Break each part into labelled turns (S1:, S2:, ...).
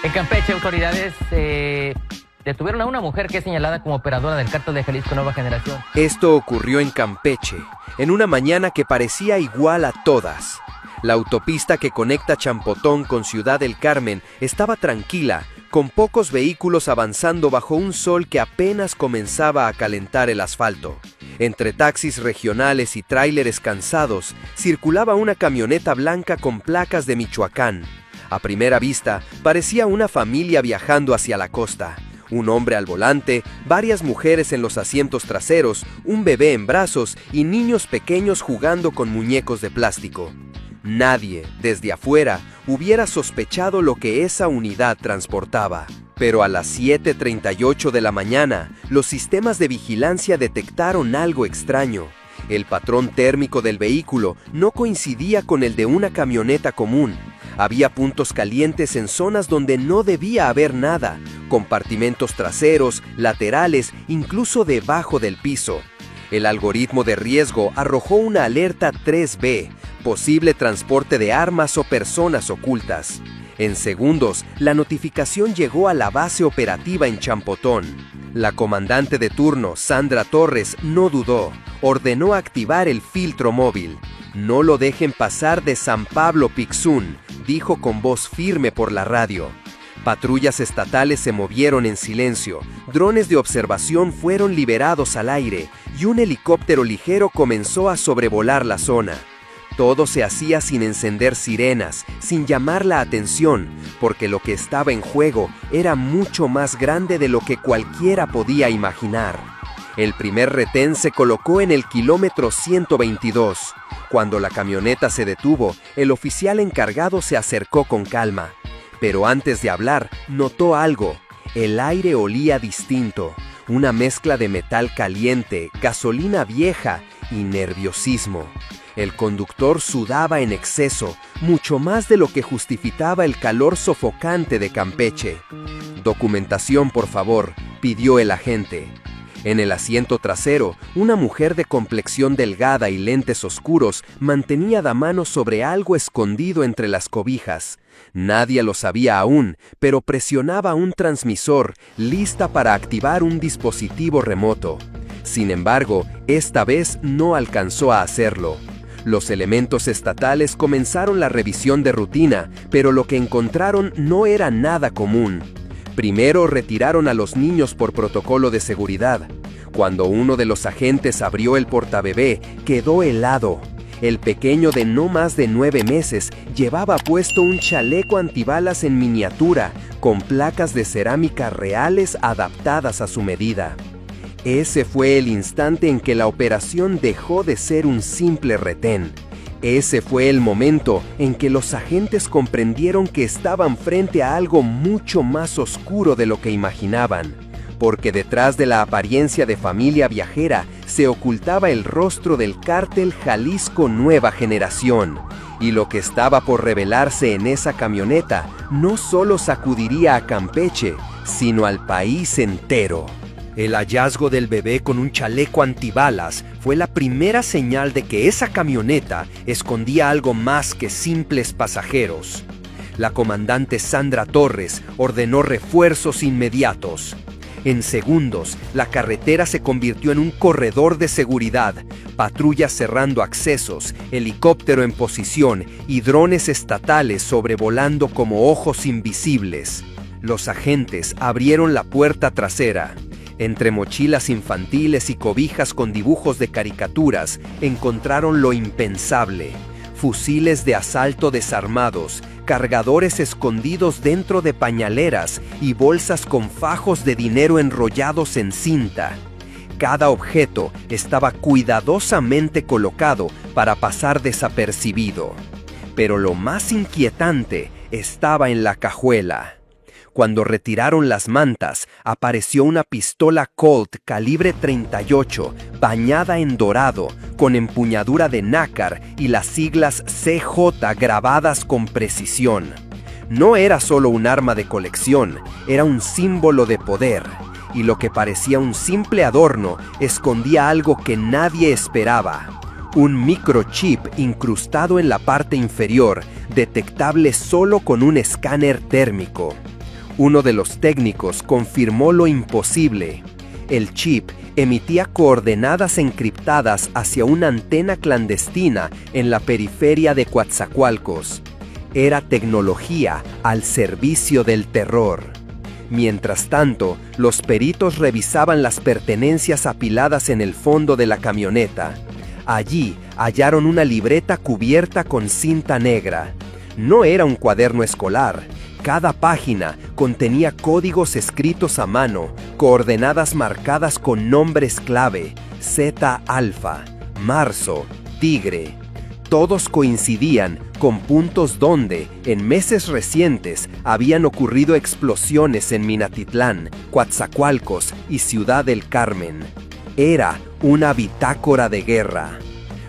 S1: En Campeche, autoridades detuvieron a una mujer que es señalada como operadora del cártel de Jalisco Nueva Generación.
S2: Esto ocurrió en Campeche, en una mañana que parecía igual a todas. La autopista que conecta Champotón con Ciudad del Carmen estaba tranquila, con pocos vehículos avanzando bajo un sol que apenas comenzaba a calentar el asfalto. Entre taxis regionales y tráileres cansados, circulaba una camioneta blanca con placas de Michoacán. A primera vista, parecía una familia viajando hacia la costa. Un hombre al volante, varias mujeres en los asientos traseros, un bebé en brazos y niños pequeños jugando con muñecos de plástico. Nadie, desde afuera, hubiera sospechado lo que esa unidad transportaba. Pero a las 7:38 de la mañana, los sistemas de vigilancia detectaron algo extraño. El patrón térmico del vehículo no coincidía con el de una camioneta común. Había puntos calientes en zonas donde no debía haber nada, compartimentos traseros, laterales, incluso debajo del piso. El algoritmo de riesgo arrojó una alerta 3B, posible transporte de armas o personas ocultas. En segundos, la notificación llegó a la base operativa en Champotón. La comandante de turno, Sandra Torres, no dudó. Ordenó activar el filtro móvil. «No lo dejen pasar de San Pablo Pixún», dijo con voz firme por la radio. Patrullas estatales se movieron en silencio, drones de observación fueron liberados al aire y un helicóptero ligero comenzó a sobrevolar la zona. Todo se hacía sin encender sirenas, sin llamar la atención, porque lo que estaba en juego era mucho más grande de lo que cualquiera podía imaginar. El primer retén se colocó en el kilómetro 122. Cuando la camioneta se detuvo, el oficial encargado se acercó con calma. Pero antes de hablar, notó algo. El aire olía distinto, una mezcla de metal caliente, gasolina vieja y nerviosismo. El conductor sudaba en exceso, mucho más de lo que justificaba el calor sofocante de Campeche. «Documentación, por favor», pidió el agente. En el asiento trasero, una mujer de complexión delgada y lentes oscuros mantenía la mano sobre algo escondido entre las cobijas. Nadie lo sabía aún, pero presionaba un transmisor, lista para activar un dispositivo remoto. Sin embargo, esta vez no alcanzó a hacerlo. Los elementos estatales comenzaron la revisión de rutina, pero lo que encontraron no era nada común. Primero retiraron a los niños por protocolo de seguridad. Cuando uno de los agentes abrió el portabebé, quedó helado. El pequeño de no más de 9 meses llevaba puesto un chaleco antibalas en miniatura, con placas de cerámica reales adaptadas a su medida. Ese fue el instante en que la operación dejó de ser un simple retén. Ese fue el momento en que los agentes comprendieron que estaban frente a algo mucho más oscuro de lo que imaginaban, porque detrás de la apariencia de familia viajera se ocultaba el rostro del cártel Jalisco Nueva Generación, y lo que estaba por revelarse en esa camioneta no solo sacudiría a Campeche, sino al país entero. El hallazgo del bebé con un chaleco antibalas fue la primera señal de que esa camioneta escondía algo más que simples pasajeros. La comandante Sandra Torres ordenó refuerzos inmediatos. En segundos, la carretera se convirtió en un corredor de seguridad, patrullas cerrando accesos, helicóptero en posición y drones estatales sobrevolando como ojos invisibles. Los agentes abrieron la puerta trasera. Entre mochilas infantiles y cobijas con dibujos de caricaturas, encontraron lo impensable: fusiles de asalto desarmados, cargadores escondidos dentro de pañaleras y bolsas con fajos de dinero enrollados en cinta. Cada objeto estaba cuidadosamente colocado para pasar desapercibido. Pero lo más inquietante estaba en la cajuela. Cuando retiraron las mantas, apareció una pistola Colt calibre 38, bañada en dorado, con empuñadura de nácar y las siglas CJ grabadas con precisión. No era solo un arma de colección, era un símbolo de poder, y lo que parecía un simple adorno escondía algo que nadie esperaba: un microchip incrustado en la parte inferior, detectable solo con un escáner térmico. Uno de los técnicos confirmó lo imposible. El chip emitía coordenadas encriptadas hacia una antena clandestina en la periferia de Coatzacoalcos. Era tecnología al servicio del terror. Mientras tanto, los peritos revisaban las pertenencias apiladas en el fondo de la camioneta. Allí hallaron una libreta cubierta con cinta negra. No era un cuaderno escolar. Cada página contenía códigos escritos a mano, coordenadas marcadas con nombres clave: Zeta Alfa, Marzo, Tigre. Todos coincidían con puntos donde, en meses recientes, habían ocurrido explosiones en Minatitlán, Coatzacoalcos y Ciudad del Carmen. Era una bitácora de guerra.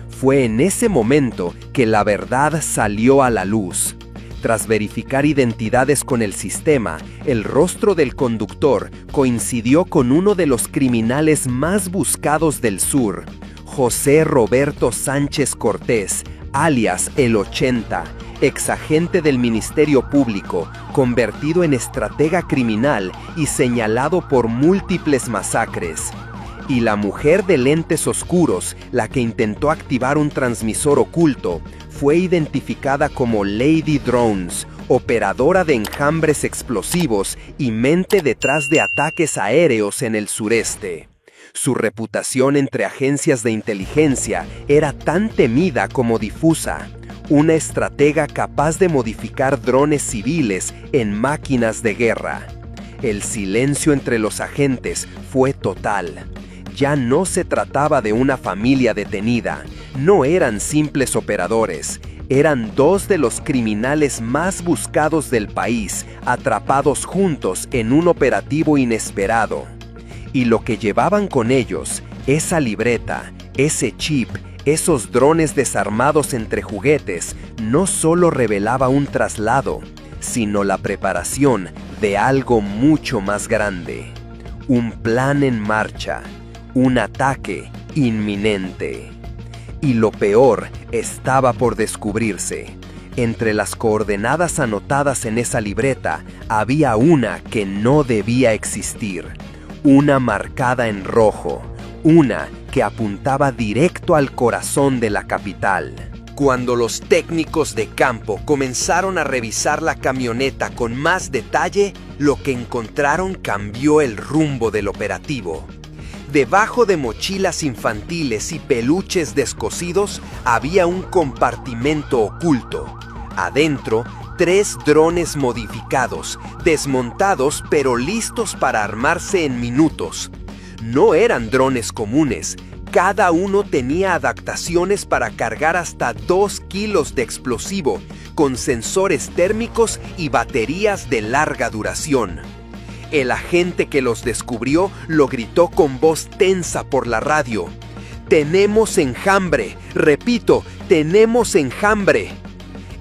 S2: Fue en ese momento que la verdad salió a la luz. Tras verificar identidades con el sistema, el rostro del conductor coincidió con uno de los criminales más buscados del sur, José Roberto Sánchez Cortés, alias El 80, exagente del Ministerio Público, convertido en estratega criminal y señalado por múltiples masacres. Y la mujer de lentes oscuros, la que intentó activar un transmisor oculto, fue identificada como Lady Drones, operadora de enjambres explosivos y mente detrás de ataques aéreos en el sureste. Su reputación entre agencias de inteligencia era tan temida como difusa, una estratega capaz de modificar drones civiles en máquinas de guerra. El silencio entre los agentes fue total. Ya no se trataba de una familia detenida, no eran simples operadores, eran dos de los criminales más buscados del país, atrapados juntos en un operativo inesperado. Y lo que llevaban con ellos, esa libreta, ese chip, esos drones desarmados entre juguetes, no solo revelaba un traslado, sino la preparación de algo mucho más grande. Un plan en marcha. Un ataque inminente. Y lo peor estaba por descubrirse. Entre las coordenadas anotadas en esa libreta, había una que no debía existir. Una marcada en rojo. Una que apuntaba directo al corazón de la capital. Cuando los técnicos de campo comenzaron a revisar la camioneta con más detalle, lo que encontraron cambió el rumbo del operativo. Debajo de mochilas infantiles y peluches descosidos había un compartimento oculto. Adentro, 3 drones modificados, desmontados pero listos para armarse en minutos. No eran drones comunes. Cada uno tenía adaptaciones para cargar hasta 2 kilos de explosivo, con sensores térmicos y baterías de larga duración. El agente que los descubrió lo gritó con voz tensa por la radio. ¡Tenemos enjambre! Repito, ¡tenemos enjambre!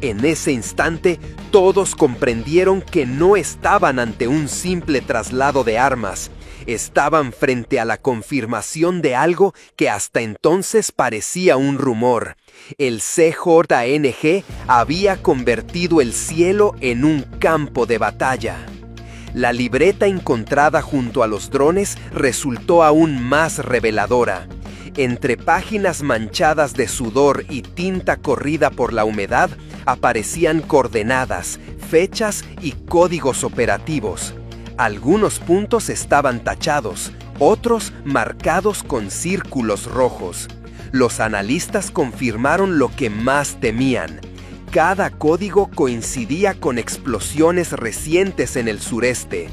S2: En ese instante, todos comprendieron que no estaban ante un simple traslado de armas. Estaban frente a la confirmación de algo que hasta entonces parecía un rumor. El CJNG había convertido el cielo en un campo de batalla. La libreta encontrada junto a los drones resultó aún más reveladora. Entre páginas manchadas de sudor y tinta corrida por la humedad, aparecían coordenadas, fechas y códigos operativos. Algunos puntos estaban tachados, otros marcados con círculos rojos. Los analistas confirmaron lo que más temían. Cada código coincidía con explosiones recientes en el sureste.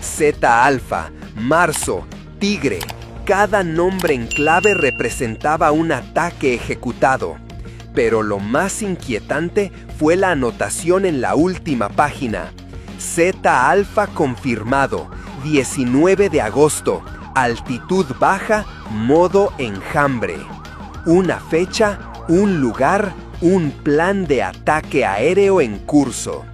S2: Zeta Alfa, Marzo, Tigre. Cada nombre en clave representaba un ataque ejecutado. Pero lo más inquietante fue la anotación en la última página. Zeta Alfa confirmado, 19 de agosto, altitud baja, modo enjambre. Una fecha, un lugar, un plan de ataque aéreo en curso.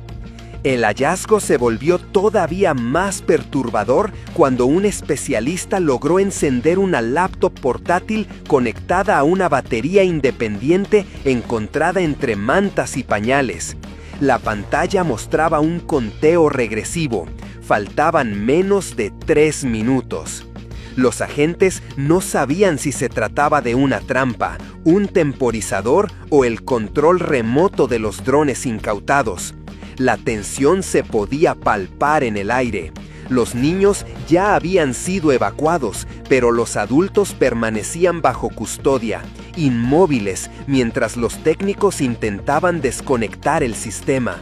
S2: El hallazgo se volvió todavía más perturbador cuando un especialista logró encender una laptop portátil conectada a una batería independiente encontrada entre mantas y pañales. La pantalla mostraba un conteo regresivo. faltaban menos de 3 minutos. Los agentes no sabían si se trataba de una trampa, un temporizador o el control remoto de los drones incautados. La tensión se podía palpar en el aire. Los niños ya habían sido evacuados, pero los adultos permanecían bajo custodia, inmóviles, mientras los técnicos intentaban desconectar el sistema.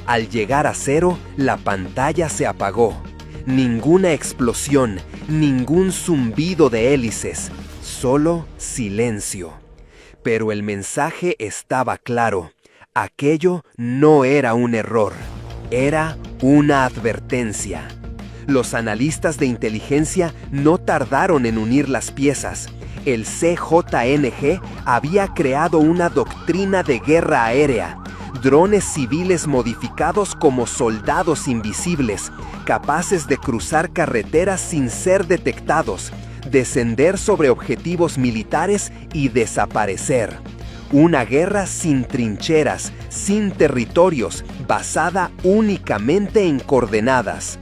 S2: Al llegar a cero, la pantalla se apagó. Ninguna explosión, ningún zumbido de hélices, solo silencio. Pero el mensaje estaba claro. Aquello no era un error, era una advertencia. Los analistas de inteligencia no tardaron en unir las piezas. El CJNG había creado una doctrina de guerra aérea. Drones civiles modificados como soldados invisibles, capaces de cruzar carreteras sin ser detectados, descender sobre objetivos militares y desaparecer. Una guerra sin trincheras, sin territorios, basada únicamente en coordenadas.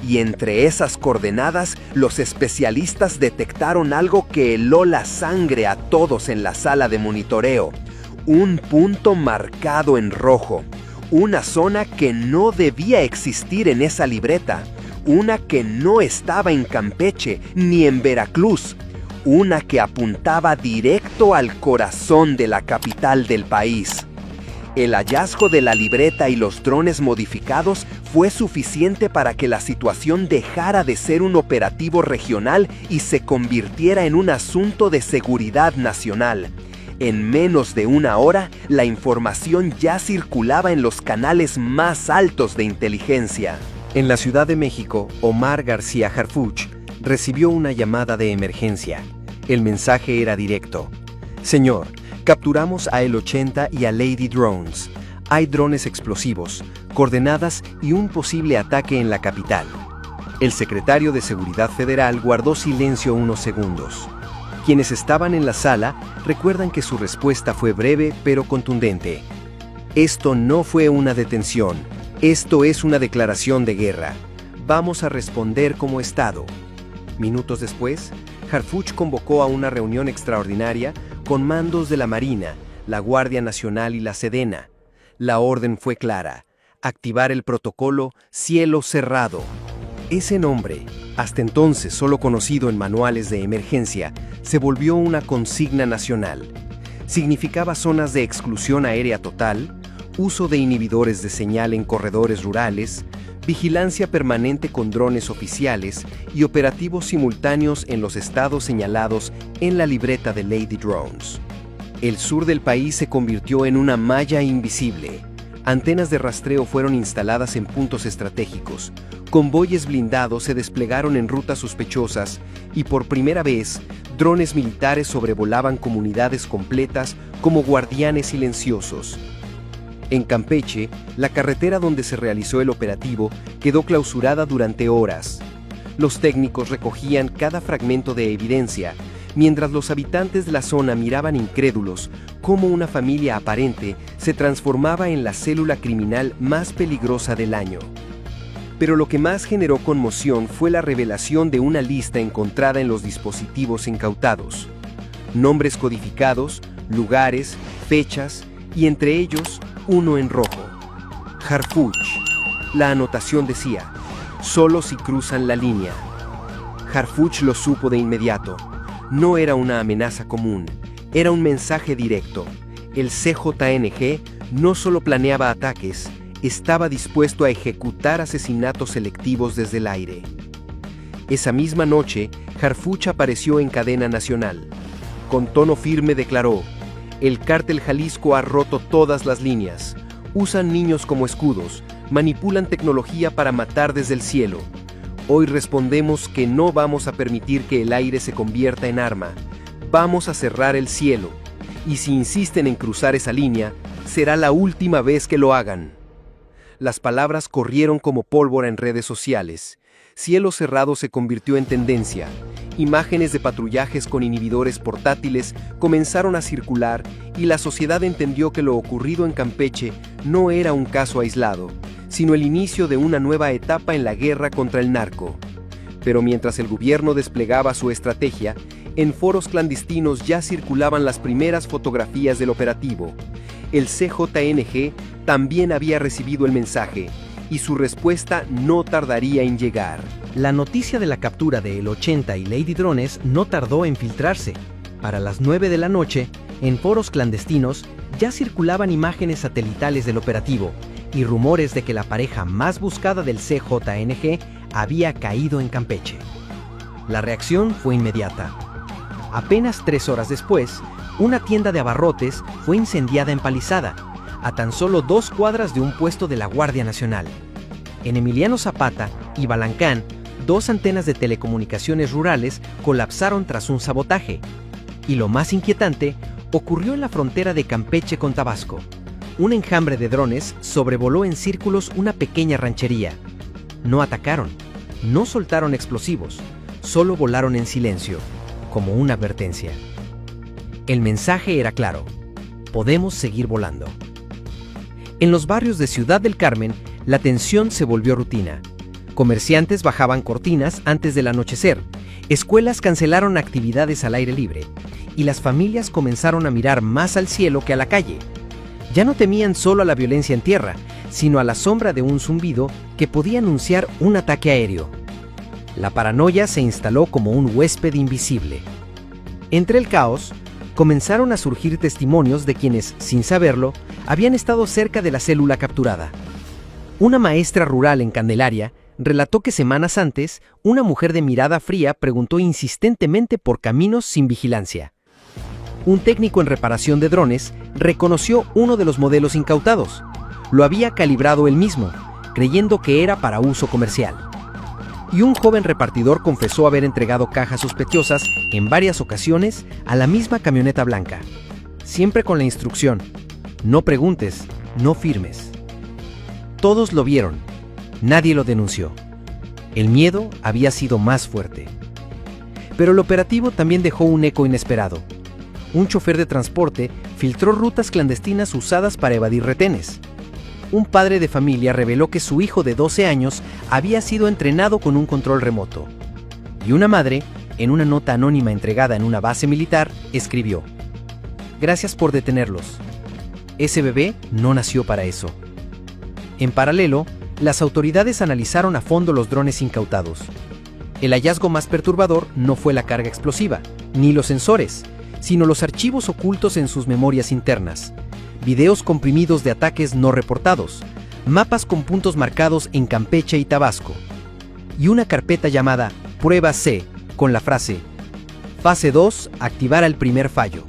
S2: Y entre esas coordenadas, los especialistas detectaron algo que heló la sangre a todos en la sala de monitoreo. Un punto marcado en rojo. Una zona que no debía existir en esa libreta. Una que no estaba en Campeche ni en Veracruz. Una que apuntaba directo al corazón de la capital del país. El hallazgo de la libreta y los drones modificados fue suficiente para que la situación dejara de ser un operativo regional y se convirtiera en un asunto de seguridad nacional. En menos de una hora, la información ya circulaba en los canales más altos de inteligencia.
S3: En la Ciudad de México, Omar García Harfuch recibió una llamada de emergencia. El mensaje era directo. Señor, capturamos a El 80 y a Lady Drones. Hay drones explosivos, coordenadas y un posible ataque en la capital. El secretario de Seguridad Federal guardó silencio unos segundos. Quienes estaban en la sala recuerdan que su respuesta fue breve pero contundente. Esto no fue una detención, esto es una declaración de guerra. Vamos a responder como Estado. Minutos después, Harfuch convocó a una reunión extraordinaria con mandos de la Marina, la Guardia Nacional y la Sedena. La orden fue clara: activar el protocolo Cielo Cerrado. Ese nombre, hasta entonces solo conocido en manuales de emergencia, se volvió una consigna nacional. Significaba zonas de exclusión aérea total, uso de inhibidores de señal en corredores rurales, vigilancia permanente con drones oficiales y operativos simultáneos en los estados señalados en la libreta de Lady Drones. El sur del país se convirtió en una malla invisible. Antenas de rastreo fueron instaladas en puntos estratégicos, convoyes blindados se desplegaron en rutas sospechosas y por primera vez, drones militares sobrevolaban comunidades completas como guardianes silenciosos. En Campeche, la carretera donde se realizó el operativo quedó clausurada durante horas. Los técnicos recogían cada fragmento de evidencia, mientras los habitantes de la zona miraban incrédulos cómo una familia aparente se transformaba en la célula criminal más peligrosa del año. Pero lo que más generó conmoción fue la revelación de una lista encontrada en los dispositivos incautados. Nombres codificados, lugares, fechas y entre ellos uno en rojo. Harfuch. La anotación decía: solo si cruzan la línea. Harfuch lo supo de inmediato. No era una amenaza común, era un mensaje directo. El CJNG no solo planeaba ataques, estaba dispuesto a ejecutar asesinatos selectivos desde el aire. Esa misma noche, Harfuch apareció en cadena nacional. Con tono firme declaró: el cártel Jalisco ha roto todas las líneas. Usan niños como escudos, manipulan tecnología para matar desde el cielo. Hoy respondemos que no vamos a permitir que el aire se convierta en arma. Vamos a cerrar el cielo. Y si insisten en cruzar esa línea, será la última vez que lo hagan. Las palabras corrieron como pólvora en redes sociales. Cielo cerrado se convirtió en tendencia. Imágenes de patrullajes con inhibidores portátiles comenzaron a circular y la sociedad entendió que lo ocurrido en Campeche no era un caso aislado, sino el inicio de una nueva etapa en la guerra contra el narco. Pero mientras el gobierno desplegaba su estrategia, en foros clandestinos ya circulaban las primeras fotografías del operativo. El CJNG también había recibido el mensaje, y su respuesta no tardaría en llegar.
S4: La noticia de la captura de El 80 y Lady Drones no tardó en filtrarse. Para las 9 de la noche, en foros clandestinos, ya circulaban imágenes satelitales del operativo y rumores de que la pareja más buscada del CJNG había caído en Campeche. La reacción fue inmediata. Apenas 3 horas después, una tienda de abarrotes fue incendiada en Palizada, a tan solo 2 cuadras de un puesto de la Guardia Nacional. En Emiliano Zapata y Balancán, 2 antenas de telecomunicaciones rurales colapsaron tras un sabotaje. Y lo más inquietante ocurrió en la frontera de Campeche con Tabasco. Un enjambre de drones sobrevoló en círculos una pequeña ranchería. No atacaron, no soltaron explosivos, solo volaron en silencio, como una advertencia. El mensaje era claro: podemos seguir volando. En los barrios de Ciudad del Carmen, la tensión se volvió rutina. Comerciantes bajaban cortinas antes del anochecer, escuelas cancelaron actividades al aire libre, y las familias comenzaron a mirar más al cielo que a la calle. Ya no temían solo a la violencia en tierra, sino a la sombra de un zumbido que podía anunciar un ataque aéreo. La paranoia se instaló como un huésped invisible. Entre el caos, comenzaron a surgir testimonios de quienes, sin saberlo, habían estado cerca de la célula capturada. Una maestra rural en Candelaria relató que semanas antes, una mujer de mirada fría preguntó insistentemente por caminos sin vigilancia. Un técnico en reparación de drones reconoció uno de los modelos incautados. Lo había calibrado él mismo, creyendo que era para uso comercial. Y un joven repartidor confesó haber entregado cajas sospechosas en varias ocasiones a la misma camioneta blanca, siempre con la instrucción: no preguntes, no firmes. Todos lo vieron, nadie lo denunció. El miedo había sido más fuerte. Pero el operativo también dejó un eco inesperado. Un chofer de transporte filtró rutas clandestinas usadas para evadir retenes. Un padre de familia reveló que su hijo de 12 años había sido entrenado con un control remoto. Y una madre, en una nota anónima entregada en una base militar, escribió: gracias por detenerlos. Ese bebé no nació para eso. En paralelo, las autoridades analizaron a fondo los drones incautados. El hallazgo más perturbador no fue la carga explosiva, ni los sensores, sino los archivos ocultos en sus memorias internas. Videos comprimidos de ataques no reportados, mapas con puntos marcados en Campeche y Tabasco, y una carpeta llamada Prueba C, con la frase: Fase 2, activar el primer fallo.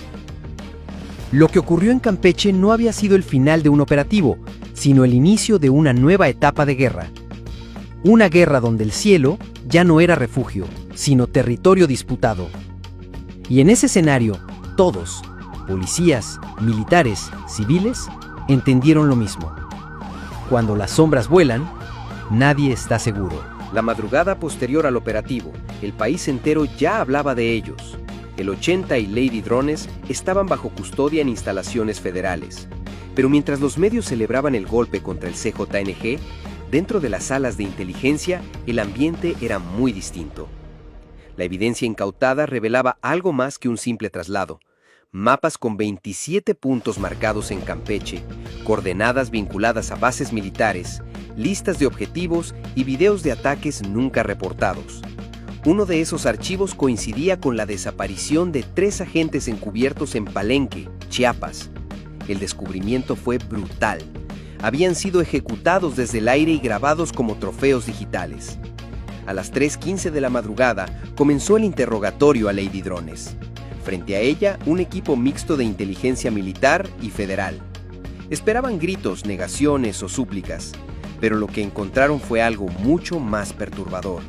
S4: Lo que ocurrió en Campeche no había sido el final de un operativo, sino el inicio de una nueva etapa de guerra. Una guerra donde el cielo ya no era refugio, sino territorio disputado. Y en ese escenario, todos, policías, militares, civiles, entendieron lo mismo. Cuando las sombras vuelan, nadie está seguro.
S2: La madrugada posterior al operativo, el país entero ya hablaba de ellos. El 80 y Lady Drones estaban bajo custodia en instalaciones federales. Pero mientras los medios celebraban el golpe contra el CJNG, dentro de las salas de inteligencia, el ambiente era muy distinto. La evidencia incautada revelaba algo más que un simple traslado. Mapas con 27 puntos marcados en Campeche, coordenadas vinculadas a bases militares, listas de objetivos y videos de ataques nunca reportados. Uno de esos archivos coincidía con la desaparición de 3 agentes encubiertos en Palenque, Chiapas. El descubrimiento fue brutal. Habían sido ejecutados desde el aire y grabados como trofeos digitales. A las 3:15 de la madrugada comenzó el interrogatorio a Lady Drones. Frente a ella, un equipo mixto de inteligencia militar y federal. Esperaban gritos, negaciones o súplicas, pero lo que encontraron fue algo mucho más perturbador.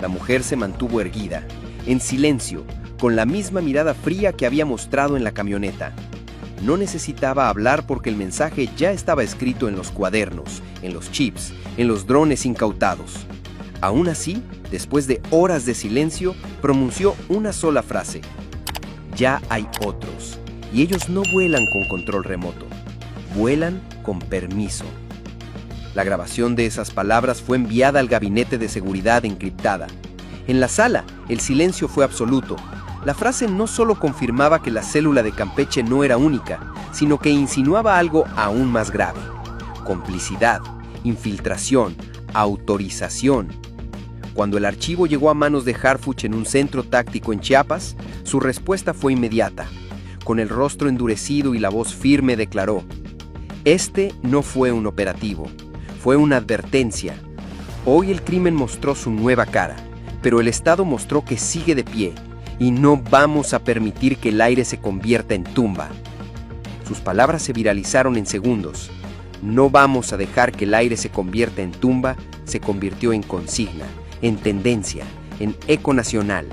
S2: La mujer se mantuvo erguida, en silencio, con la misma mirada fría que había mostrado en la camioneta. no necesitaba hablar porque el mensaje ya estaba escrito en los cuadernos, en los chips, en los drones incautados. Aún así, después de horas de silencio, pronunció una sola frase. Ya hay otros, y ellos no vuelan con control remoto, vuelan con permiso. La grabación de esas palabras fue enviada al gabinete de seguridad encriptada. En la sala, el silencio fue absoluto. La frase no solo confirmaba que la célula de Campeche no era única, sino que insinuaba algo aún más grave: complicidad, infiltración, autorización. Cuando el archivo llegó a manos de Harfuch en un centro táctico en Chiapas, su respuesta fue inmediata. Con el rostro endurecido y la voz firme declaró: "Este no fue un operativo, fue una advertencia. Hoy el crimen mostró su nueva cara, pero el Estado mostró que sigue de pie, y no vamos a permitir que el aire se convierta en tumba". Sus palabras se viralizaron en segundos. "No vamos a dejar que el aire se convierta en tumba" se convirtió en consigna, en tendencia, en eco nacional.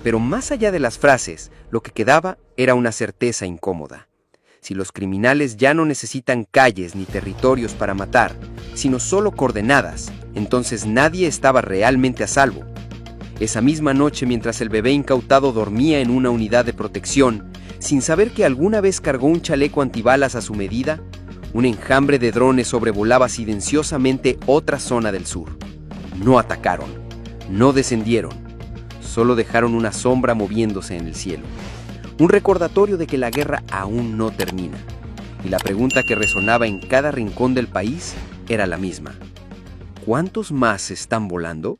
S2: Pero más allá de las frases, lo que quedaba era una certeza incómoda. Si los criminales ya no necesitan calles ni territorios para matar, sino solo coordenadas, entonces nadie estaba realmente a salvo. Esa misma noche, mientras el bebé incautado dormía en una unidad de protección, sin saber que alguna vez cargó un chaleco antibalas a su medida, un enjambre de drones sobrevolaba silenciosamente otra zona del sur. No atacaron, no descendieron, solo dejaron una sombra moviéndose en el cielo. Un recordatorio de que la guerra aún no termina. Y la pregunta que resonaba en cada rincón del país era la misma: ¿cuántos más están volando?